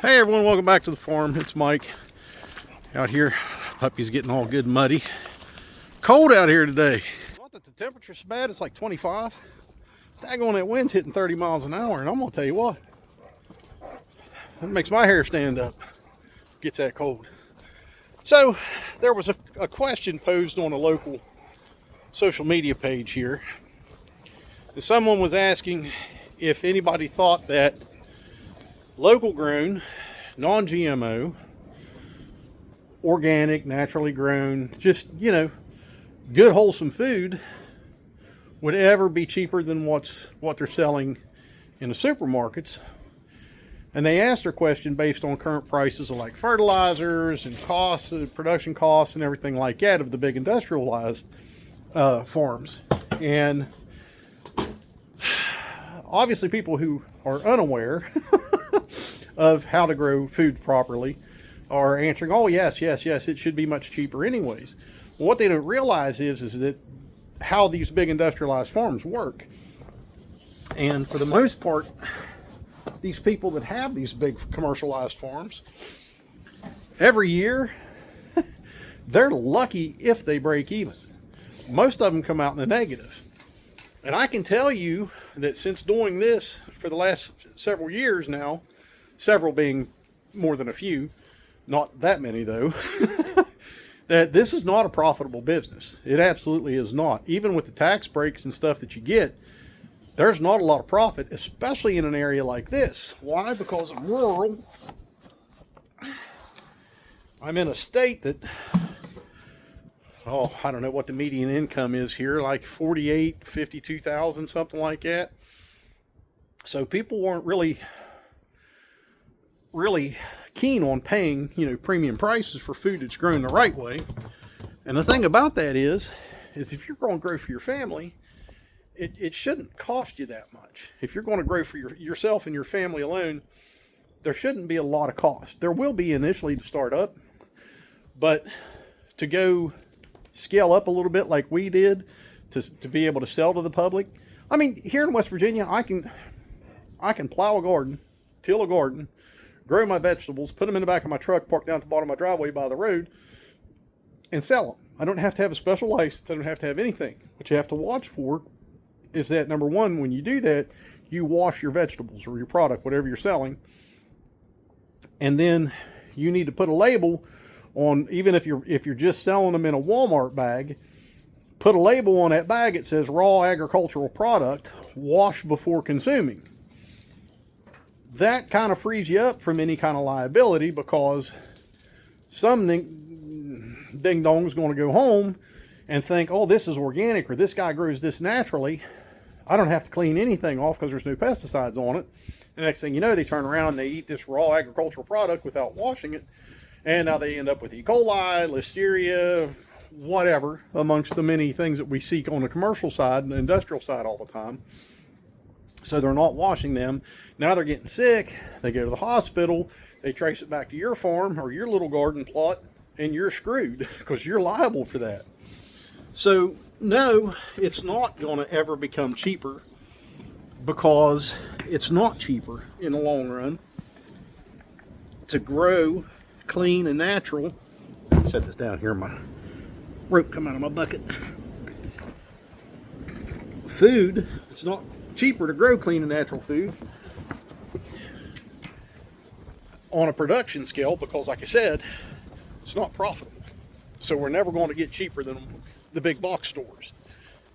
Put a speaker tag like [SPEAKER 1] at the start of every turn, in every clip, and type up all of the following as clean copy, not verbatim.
[SPEAKER 1] Hey everyone, welcome back to the farm. It's Mike out here. Puppy's getting all good and muddy. Cold out here today. Not that the temperature's bad, it's like 25. Daggone, that wind's hitting 30 miles an hour, and I'm gonna tell you what, that makes my hair stand up. Gets that cold. So there was a question posed on a local social media page here. And someone was asking if anybody thought that local grown, non-GMO, organic, naturally grown, just, good wholesome food would ever be cheaper than what they're selling in the supermarkets. And they asked their question based on current prices of like fertilizers and costs, production costs and everything like that of the big industrialized farms. And obviously people who are unaware of how to grow food properly are answering, oh yes, it should be much cheaper anyways. Well, what they don't realize is that how these big industrialized farms work. And for the most part, these people that have these big commercialized farms, every year, they're lucky if they break even. Most of them come out in the negative. And I can tell you that since doing this for the last several years now, several being more than a few, not that many though, that this is not a profitable business. It absolutely is not. Even with the tax breaks and stuff that you get, there's not a lot of profit, especially in an area like this. Why? Because I'm rural. I'm in a state that, I don't know what the median income is here, like 48, 52,000, something like that. So people weren't really keen on paying, premium prices for food that's grown the right way. And the thing about that is if you're going to grow for your family, it shouldn't cost you that much. If you're going to grow for yourself and your family alone, there shouldn't be a lot of cost. There will be initially to start up, but to go scale up a little bit like we did to be able to sell to the public. I mean, here in West Virginia, I can plow a garden, till a garden, grow my vegetables, put them in the back of my truck, park down at the bottom of my driveway by the road, and sell them. I don't have to have a special license. I don't have to have anything. What you have to watch for is that, number one, when you do that, you wash your vegetables or your product, whatever you're selling. And then you need to put a label on, even if you're just selling them in a Walmart bag, put a label on that bag that says raw agricultural product, wash before consuming. That kind of frees you up from any kind of liability, because some ding-dong's going to go home and think, oh, this is organic, or this guy grows this naturally. I don't have to clean anything off because there's no pesticides on it. The next thing you know, they turn around and they eat this raw agricultural product without washing it. And now they end up with E. coli, listeria, whatever, amongst the many things that we see on the commercial side and the industrial side all the time. So they're not washing them. Now they're getting sick. They go to the hospital. They trace it back to your farm or your little garden plot, and you're screwed because you're liable for that. So no, it's not going to ever become cheaper, because it's not cheaper in the long run to grow clean and natural. Set this down here, my rope come out of my bucket. Food, it's not cheaper to grow clean and natural food on a production scale, because like I said, it's not profitable. So we're never going to get cheaper than the big box stores.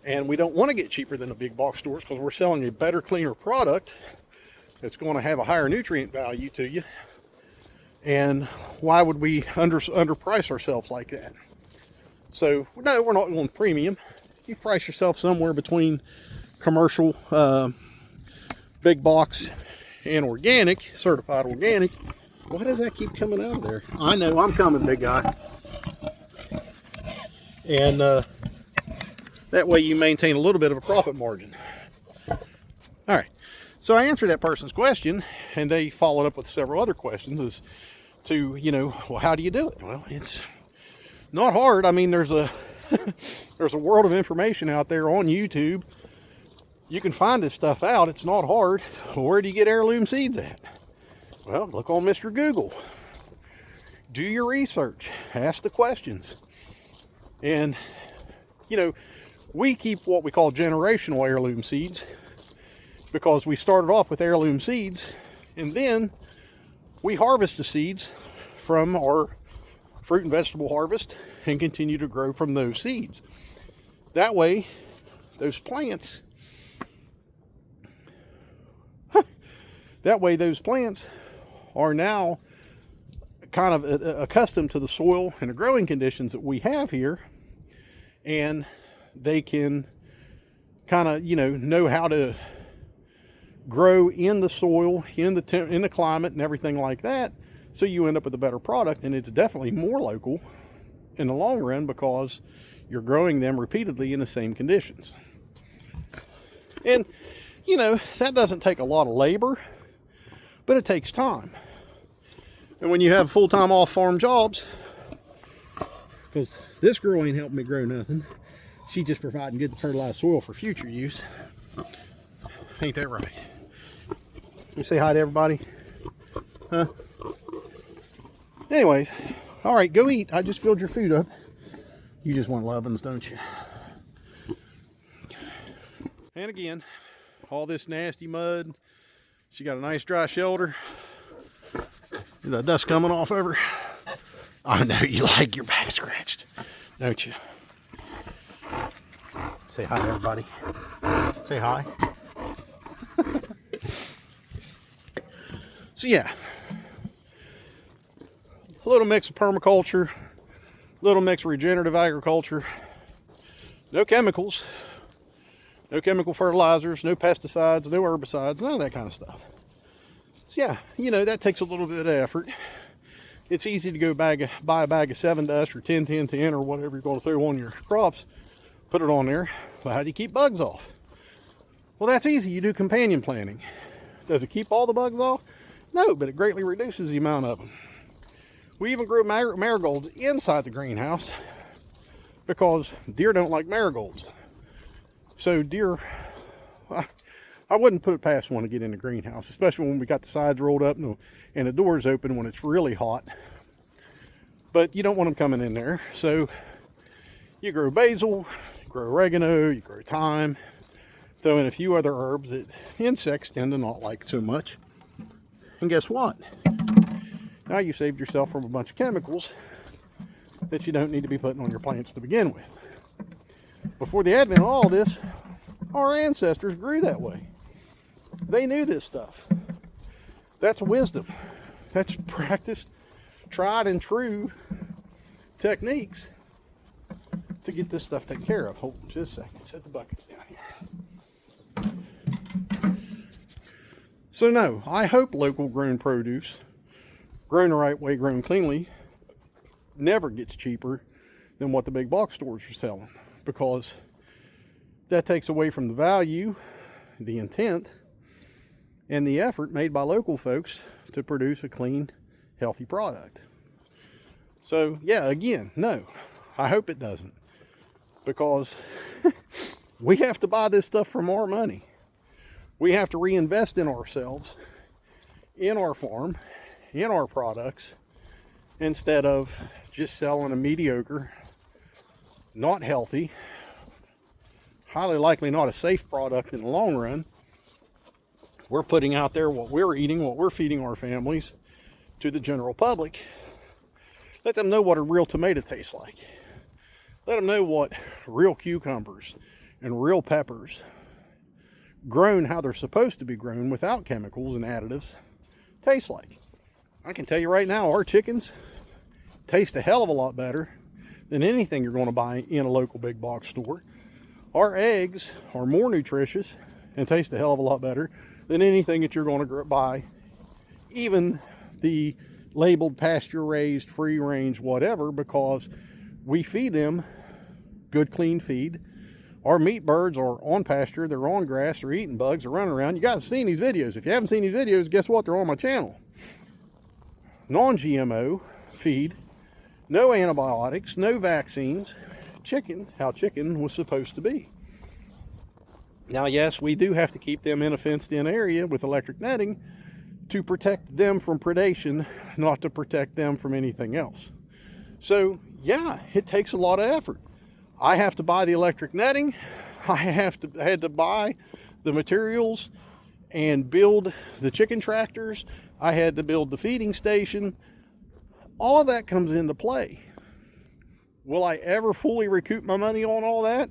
[SPEAKER 1] And we don't want to get cheaper than the big box stores because we're selling a better, cleaner product that's going to have a higher nutrient value to you. And why would we underprice ourselves like that? So no, we're not going premium. You price yourself somewhere between commercial, big box, and organic, certified organic. Why does that keep coming out of there? I know, I'm coming, big guy. And that way you maintain a little bit of a profit margin. All right, so I answered that person's question, and they followed up with several other questions as to, well, how do you do it? Well, it's not hard. I mean, there's a there's a world of information out there on YouTube. You can find this stuff out. It's not hard. Where do you get heirloom seeds at? Well, look on Mr. Google. Do your research. Ask the questions. And, you know, we keep what we call generational heirloom seeds because we started off with heirloom seeds, and then we harvest the seeds from our fruit and vegetable harvest and continue to grow from those seeds. That way, those plants are now kind of accustomed to the soil and the growing conditions that we have here, and they can kind of, you know how to grow in the soil, in the climate and everything like that, so you end up with a better product. And it's definitely more local in the long run because you're growing them repeatedly in the same conditions. And you know, that doesn't take a lot of labor, but it takes time. And when you have full-time off-farm jobs, because this girl ain't helping me grow nothing, she's just providing good fertilized soil for future use. Ain't that right? You say hi to everybody? Huh? Anyways, all right, go eat. I just filled your food up. You just want lovin's, don't you? And again, all this nasty mud. She got a nice dry shelter. The dust coming off of her. I know you like your back scratched, don't you? Say hi to everybody. Say hi. So yeah, a little mix of permaculture, a little mix of regenerative agriculture. No chemicals, no chemical fertilizers, no pesticides, no herbicides, none of that kind of stuff. So yeah, you know, that takes a little bit of effort. It's easy to go buy a bag of 7 Dust or 10-10-10 or whatever you're going to throw on your crops, put it on there. Well, how do you keep bugs off? Well, that's easy. You do companion planting. Does it keep all the bugs off? No, but it greatly reduces the amount of them. We even grow marigolds inside the greenhouse because deer don't like marigolds. So deer, I wouldn't put it past one to get in the greenhouse, especially when we got the sides rolled up and the doors open when it's really hot. But you don't want them coming in there. So you grow basil, you grow oregano, you grow thyme, throw in a few other herbs that insects tend to not like so much. And guess what? Now you saved yourself from a bunch of chemicals that you don't need to be putting on your plants to begin with. Before the advent of all this, our ancestors grew that way. They knew this stuff. That's wisdom. That's practiced, tried and true techniques to get this stuff taken care of. Hold on just a second. Set the buckets down here. So no, I hope local grown produce, grown the right way, grown cleanly, never gets cheaper than what the big box stores are selling, because that takes away from the value, the intent, and the effort made by local folks to produce a clean, healthy product. So yeah, again, no, I hope it doesn't, because we have to buy this stuff from our money. We have to reinvest in ourselves, in our farm, in our products, instead of just selling a mediocre, not healthy, highly likely not a safe product in the long run. We're putting out there what we're eating, what we're feeding our families to the general public. Let them know what a real tomato tastes like. Let them know what real cucumbers and real peppers, grown how they're supposed to be grown without chemicals and additives, taste like. I can tell you right now, our chickens taste a hell of a lot better than anything you're going to buy in a local big box store. Our eggs are more nutritious and taste a hell of a lot better than anything that you're going to buy, even the labeled pasture raised, free range, whatever, because we feed them good, clean feed. Our meat birds are on pasture, they're on grass, they're eating bugs, they're running around. You guys have seen these videos. If you haven't seen these videos, guess what? They're on my channel. Non-GMO feed, no antibiotics, no vaccines. Chicken, how chicken was supposed to be. Now, yes, we do have to keep them in a fenced-in area with electric netting to protect them from predation, not to protect them from anything else. So yeah, it takes a lot of effort. I have to buy the electric netting. I had to buy the materials and build the chicken tractors. I had to build the feeding station. All of that comes into play. Will I ever fully recoup my money on all that?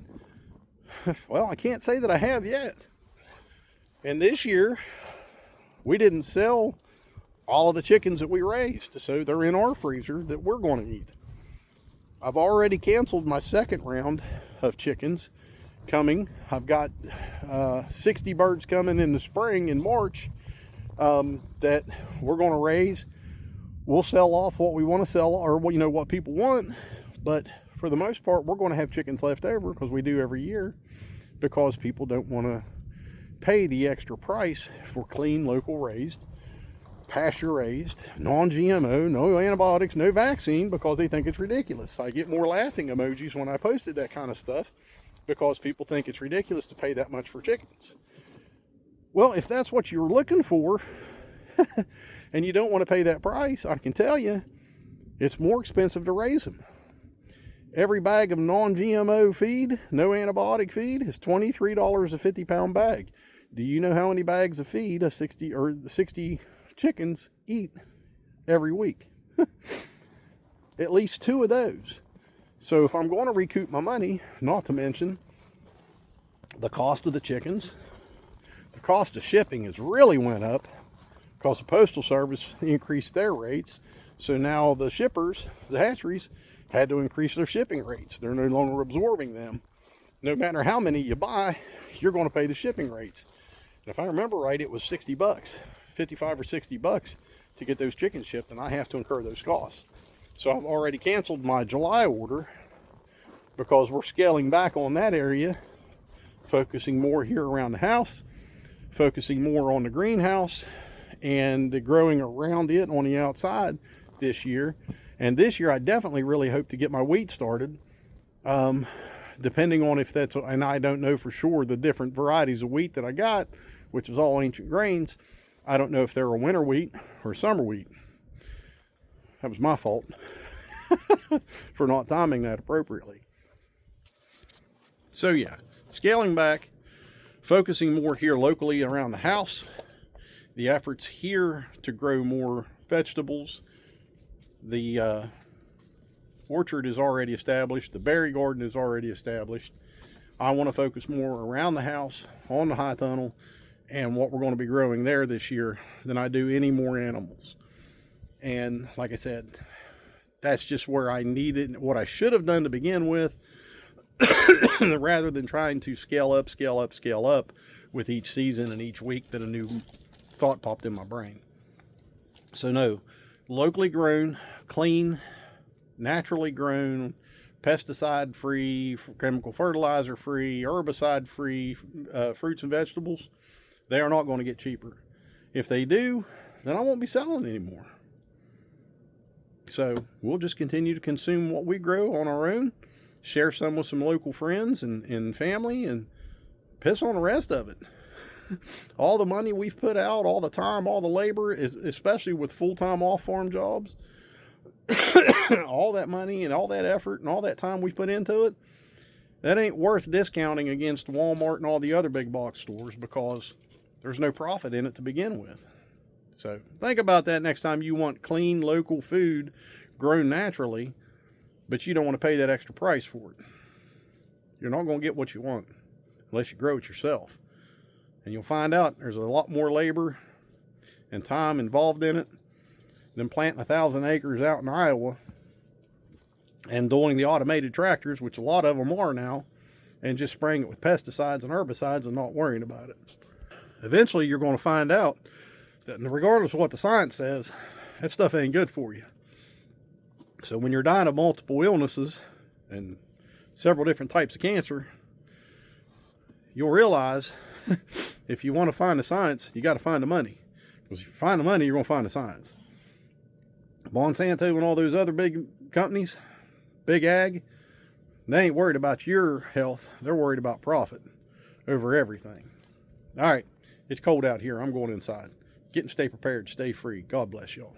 [SPEAKER 1] Well, I can't say that I have yet. And this year, we didn't sell all of the chickens that we raised, so they're in our freezer that we're going to eat. I've already canceled my second round of chickens coming. I've got 60 birds coming in the spring in March that we're going to raise. We'll sell off what we want to sell, or what people want, but for the most part, we're going to have chickens left over, because we do every year, because people don't want to pay the extra price for clean, local raised, pasture raised, non-GMO, no antibiotics, no vaccine, because they think it's ridiculous. I get more laughing emojis when I posted that kind of stuff, because people think it's ridiculous to pay that much for chickens. Well, if that's what you're looking for and you don't want to pay that price, I can tell you it's more expensive to raise them. Every bag of non-GMO feed, no antibiotic feed, is $23 a 50-pound bag. Do you know how many bags of feed the 60 chickens eat every week? At least 2 of those. So if I'm going to recoup my money, not to mention the cost of the chickens, the cost of shipping has really went up because the Postal Service increased their rates. So now the shippers, the hatcheries, had to increase their shipping rates. They're no longer absorbing them. No matter how many you buy, you're going to pay the shipping rates. And if I remember right, it was $60, $55 or $60 to get those chickens shipped, and I have to incur those costs. So I've already canceled my July order because we're scaling back on that area, focusing more here around the house, focusing more on the greenhouse and the growing around it on the outside this year. And this year I definitely really hope to get my wheat started, depending on if that's, and I don't know for sure the different varieties of wheat that I got, which is all ancient grains. I don't know if they're a winter wheat or summer wheat. That was my fault for not timing that appropriately. So yeah, scaling back, focusing more here locally around the house, the efforts here to grow more vegetables. The orchard is already established. The berry garden is already established. I want to focus more around the house, on the high tunnel, and what we're going to be growing there this year than I do any more animals. And like I said, that's just where I needed, what I should have done to begin with, rather than trying to scale up with each season and each week that a new thought popped in my brain. So no, locally grown, clean, naturally grown, pesticide free, chemical fertilizer free, herbicide free fruits and vegetables, they are not going to get cheaper. If they do, then I won't be selling anymore. So we'll just continue to consume what we grow on our own, share some with some local friends and family, and piss on the rest of it. All the money we've put out, all the time, all the labor, especially with full-time off-farm jobs, all that money and all that effort and all that time we put into it, that ain't worth discounting against Walmart and all the other big box stores, because there's no profit in it to begin with. So think about that next time you want clean, local food grown naturally, but you don't want to pay that extra price for it. You're not going to get what you want unless you grow it yourself. And you'll find out there's a lot more labor and time involved in it than planting 1,000 acres out in Iowa and doing the automated tractors, which a lot of them are now, and just spraying it with pesticides and herbicides and not worrying about it. Eventually you're going to find out that regardless of what the science says, that stuff ain't good for you. So when you're dying of multiple illnesses and several different types of cancer, you'll realize if you want to find the science, you got to find the money. Because if you find the money, you're going to find the science. Monsanto and all those other big companies, big ag, they ain't worried about your health. They're worried about profit over everything. All right, it's cold out here. I'm going inside. Get and stay prepared. Stay free. God bless y'all.